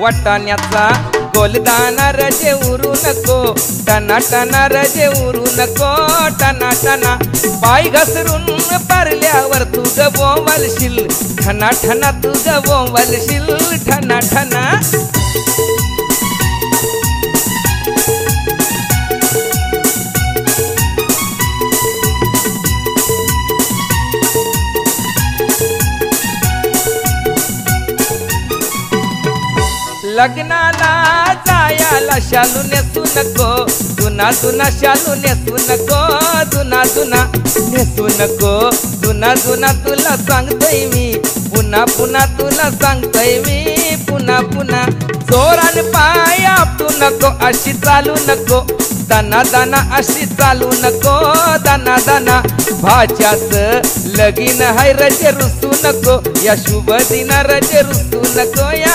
वाटाण्याचा गोलदाना रजे उरू नको, टना टना रजे उरू नको, टना टना पाय घसरून पारल्यावर तू ग बोंबलशील, ठना ठना तू ग बोंबलशील, ठना ठना. लग्नाला जायाला शालू नेसू नको, जुना जुना शालू नेसू नको, जुना जुना नेसू नको, जुना जुना तुला सांगतोय मी, पुन्हा पुन्हा तुला सांगतोय मी, पुन्हा पुन्हा. जोरान पाय आपटू नको, अशी चालू नको, दाना दाना अशी चालू नको, दाना दाना. भाच्याच लगीन हाय रजे रुसू नको, या शुभ दिना रजे रुसू नको, या